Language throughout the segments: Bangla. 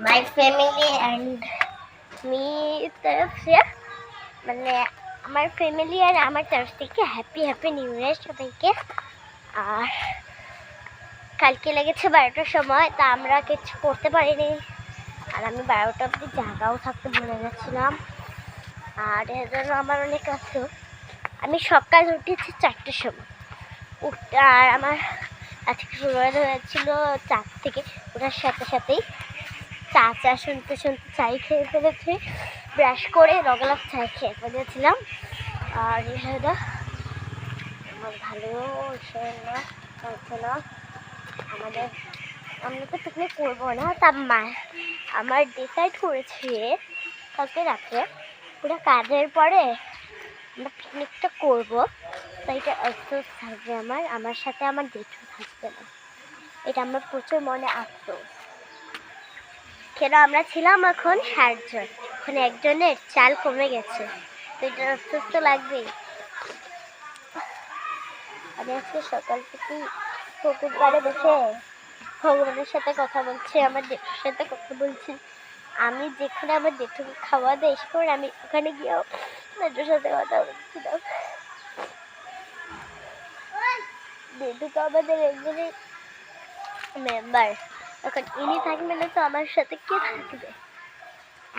माय फैमिली एंड मी तरफ से মানে আমার ফ্যামিলি আর আমার তরফ থেকে হ্যাপি হ্যাপি নিউ ইয়ার সবাইকে। আর কালকে লেগেছে 12টার সময়, তা আমরা কিছু করতে পারিনি। আর আমি 12টা অবধি জায়গাও থাকতে ভুলে গেছিলাম। আর এর জন্য আমার অনেক আফসোস। আমি সকাল উঠেছি 4টার সময় উঠতে, আর আমার আজকে শুরু হয়েছিল 4 থেকে। ওটার সাথে সাথেই চা শুনতে শুনতে চাই খেয়ে ফেলেছি। ব্রাশ করে রগলাপ চাই খেয়ে ফেলেছিলাম। আর এটা আমার ভালো না হচ্ছে না। আমরা তো পিকনিক করবো না, তা আমার ডিসাইড করেছি কালকে রাত্রে পুরো কাজের পরে আমরা পিকনিকটা করবো। তাই এটা আফসোস থাকবে আমার সাথে আমার জেঠু থাকবে না। এটা আমার প্রচুর মনে আফসোস। কেন আমরা ছিলাম এখন 60 জন, এখন একজনের চাল কমে গেছে, তো এটা আফসোস তো লাগবেই। আমি আজকে সকাল থেকেই পুকুর পাড়ে বসে ভগবানের সাথে কথা বলছি, আমার জেঠুর সাথে কথা বলছি। আমি যেখানে আমার জেঠুকে খাওয়া দেয় করে আমি ওখানে গিয়েও জেঠুর সাথে কথা বলছিলাম। জেঠু তো আমাদের একজনের মেম্বার, এখন ইনি থাকবে না তো আমার সাথে কে থাকবে?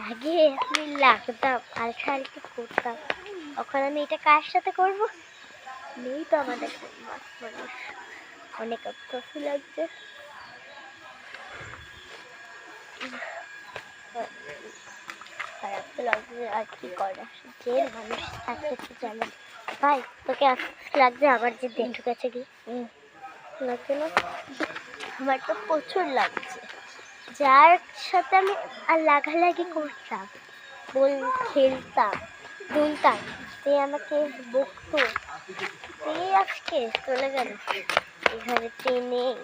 আগে আমি লাগতাম, হালকা হালকা করতাম, এখন আমি এটা কার সাথে করবো? নেই তো আমাদের মানুষ। অনেক আফসোস লাগছে। খারাপ তো লাগছে, আর কি করা, যে মানুষ থাকতে জানে। ভাই তোকে আফসোস লাগছে আমার যে জেঠু কাছে গিয়ে? লাগছে না? আমার তো প্রচুর লাগছে। যার সাথে আমি আর লাগালাগি করতাম, খেলতাম, দুলতাম, সে আমাকে বকতো, সে আজকে চলে গেল, এখানে নেই।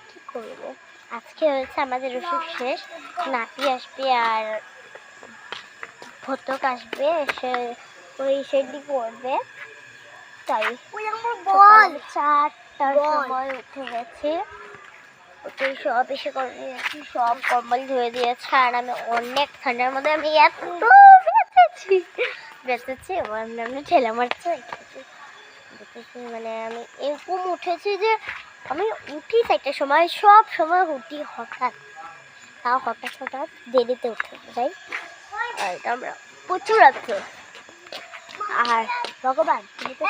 কি করবো? আজকে হয়েছে আমাদের ওষুধ শেষ, নাতি আসবে আর ভতক আসবে, এসে ওই সেটি করবে। তাই 4টার সময় উঠে গেছে, ওটাই সব এসে করে দিয়েছি, সব কম্বল ধুয়ে দিয়েছে। আর আমি অনেক ঠান্ডার মধ্যে আমি এত বেঁচেছি আমি ঠেলা মারছি বেঁচেছি। মানে আমি এরকম উঠেছি যে আমি উঠি 4টার সময়, সব সময় উঠি হঠাৎ, তাও হঠাৎ দেরিতে উঠে যাই। আর এটা আমরা প্রচুর আফসোস। আর ভগবান তুমি তো